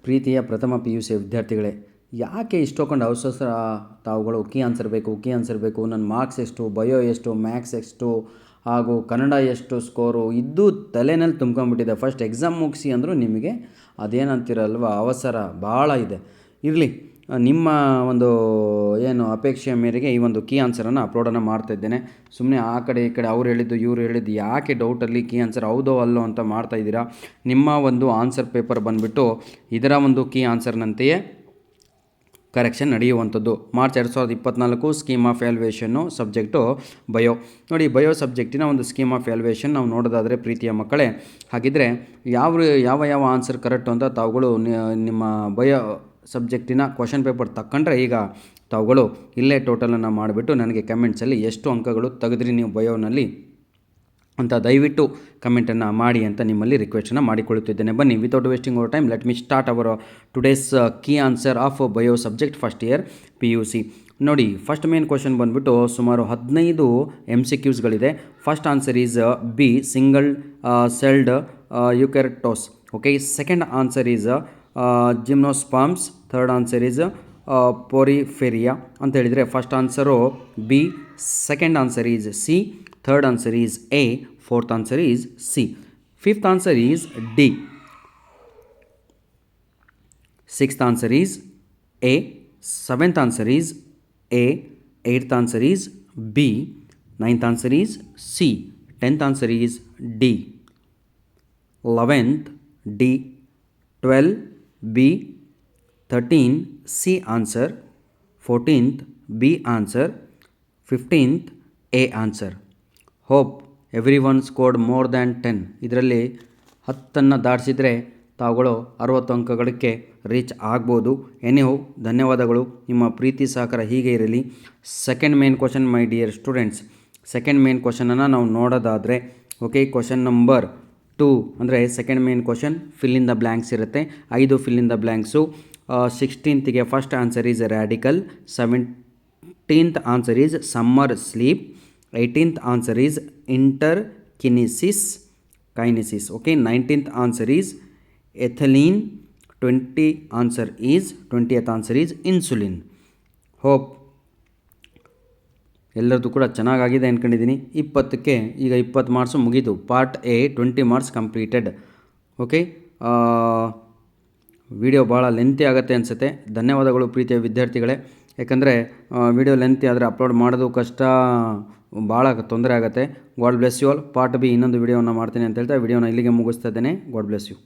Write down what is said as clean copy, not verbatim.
ಪ್ರೀತಿಯ ಪ್ರಥಮ PUC ವಿದ್ಯಾರ್ಥಿಗಳೇ, ಯಾಕೆ ಇಷ್ಟೊಂದು ಅವಸರ ತಾವುಗಳು ಕೀ ಆನ್ಸರ್ ಬೇಕು, ನನ್ನ ಮಾರ್ಕ್ಸ್ ಎಷ್ಟು, ಬಯೋ ಎಷ್ಟು, ಮ್ಯಾಥ್ಸ್ ಎಷ್ಟು ಹಾಗೂ ಕನ್ನಡ ಎಷ್ಟು ಸ್ಕೋರು ಇದ್ದು ತಲೆನಲ್ಲಿ ತುಂಬ್ಕೊಂಡ್ಬಿಟ್ಟಿದೆ. ಫಸ್ಟ್ ಎಕ್ಸಾಮ್ ಮುಗಿಸಿ ಅಂದರೂ ನಿಮಗೆ ಅದೇನಂತೀರಲ್ವ ಅವಸರ ಭಾಳ ಇದೆ. ಇರಲಿ, ನಿಮ್ಮ ಒಂದು ಏನು ಅಪೇಕ್ಷೆಯ ಮೇರೆಗೆ ಈ ಒಂದು ಕೀ ಆನ್ಸರನ್ನು ಅಪ್ಲೋಡನ್ನು ಮಾಡ್ತಾಯಿದ್ದೇನೆ. ಸುಮ್ಮನೆ ಆ ಕಡೆ ಈ ಕಡೆ ಅವ್ರು ಹೇಳಿದ್ದು ಇವ್ರು ಹೇಳಿದ್ದು ಯಾಕೆ ಡೌಟಲ್ಲಿ ಕೀ ಆನ್ಸರ್ ಹೌದೋ ಅಲ್ಲೋ ಅಂತ ಮಾಡ್ತಾಯಿದ್ದೀರಾ. ನಿಮ್ಮ ಒಂದು ಆನ್ಸರ್ ಪೇಪರ್ ಬಂದುಬಿಟ್ಟು ಇದರ ಒಂದು ಕೀ ಆನ್ಸರ್ನಂತೆಯೇ ಕರೆಕ್ಷನ್ ನಡೆಯುವಂಥದ್ದು. ಮಾರ್ಚ್ 2024 ಸ್ಕೀಮ್ ಆಫ್ ವ್ಯಾಲ್ಯೂಯೇಷನ್ನು ಸಬ್ಜೆಕ್ಟು ಬಯೋ. ನೋಡಿ, ಬಯೋ ಸಬ್ಜೆಕ್ಟಿನ ಒಂದು ಸ್ಕೀಮ್ ಆಫ್ ವ್ಯಾಲ್ಯೂಯೇಷನ್ ನಾವು ನೋಡೋದಾದರೆ ಪ್ರೀತಿಯ ಮಕ್ಕಳೇ, ಹಾಗಿದ್ದರೆ ಯಾವ ಆನ್ಸರ್ ಕರೆಕ್ಟು ಅಂತ ತಾವುಗಳು ನಿಮ್ಮ ಬಯೋ ಸಬ್ಜೆಕ್ಟಿನ ಕ್ವಶನ್ ಪೇಪರ್ ತಗೊಂಡ್ರೆ ಈಗ ತಾವುಗಳು ಇಲ್ಲೇ ಟೋಟಲನ್ನು ಮಾಡಿಬಿಟ್ಟು ನನಗೆ ಕಮೆಂಟ್ಸಲ್ಲಿ ಎಷ್ಟು ಅಂಕಗಳು ತೆಗೆದ್ರಿ ನೀವು ಬಯೋನಲ್ಲಿ ಅಂತ ದಯವಿಟ್ಟು ಕಮೆಂಟನ್ನು ಮಾಡಿ ಅಂತ ನಿಮ್ಮಲ್ಲಿ ರಿಕ್ವೆಸ್ಟನ್ನು ಮಾಡಿಕೊಳ್ಳುತ್ತಿದ್ದೇನೆ. ಬನ್ನಿ, without wasting our time let me start our today's key answer of bio subject first year PUC. ನೋಡಿ, ಫಸ್ಟ್ ಮೇನ್ ಕ್ವಶನ್ ಬಂದುಬಿಟ್ಟು ಸುಮಾರು 15 MCQsಗಳಿದೆ. First answer is B, single celled eukaryotes. Okay, second answer is gymnosperms. Third answer is Porifera ಅಂತ ಹೇಳಿದರೆ first answer B, second answer is C, third answer is A, fourth answer is C, fifth answer is D, sixth answer is A, seventh answer is A, eighth answer is B, ninth answer is C, tenth answer is D, 11th D, 12 B, 13 C answer, 14th B answer, 15th A answer. Hope everyone scored more than 10. ಇದರಲ್ಲಿ 10 ದಾಟಿಸಿದರೆ ತಾವುಗಳು 60 ಅಂಕಗಳಿಗೆ reach ಆಗ್ಬೋದು. Anyhow, ಧನ್ಯವಾದಗಳು. ನಿಮ್ಮ ಪ್ರೀತಿ ಸಹಕಾರ ಹೀಗೆ ಇರಲಿ. Second main question my dear students, second main ಕ್ವಶನನ್ನು ನಾವು ನೋಡೋದಾದರೆ, ಓಕೆ, ಕ್ವಶನ್ ನಂಬರ್ 2 ಅಂದರೆ second main question fill in the blanks ಇರುತ್ತೆ. 5 fill in the blanks. 16th first answer is radical, 17th answer is summer sleep, 18th answer is interkinesis kinesis. Okay, 19th answer is ethylene, 20th answer is insulin. Hope ಎಲ್ಲರದ್ದು ಕೂಡ ಚೆನ್ನಾಗಾಗಿದೆ ಅಂದ್ಕೊಂಡಿದ್ದೀನಿ. 20ಕ್ಕೆ ಈಗ 20 marks ಮುಗೀತು. Part A 20 marks completed. Okay, video ಭಾಳ lengthy ಆಗುತ್ತೆ ಅನಿಸುತ್ತೆ. ಧನ್ಯವಾದಗಳು ಪ್ರೀತಿಯ ವಿದ್ಯಾರ್ಥಿಗಳೇ. ಯಾಕಂದರೆ ವಿಡಿಯೋ ಲೆಂತಿ ಆದರೆ ಅಪ್ಲೋಡ್ ಮಾಡೋದು ಕಷ್ಟ, ಭಾಳ ತೊಂದರೆ ಆಗುತ್ತೆ. God bless you all. Part B ಇನ್ನೊಂದು ವಿಡಿಯೋನ ಮಾಡ್ತೀನಿ ಅಂತ ಹೇಳ್ತಾ ವಿಡಿಯೋನ ಇಲ್ಲಿಗೆ ಮುಗಿಸ್ತಾ ಇದ್ದೇನೆ. God bless you.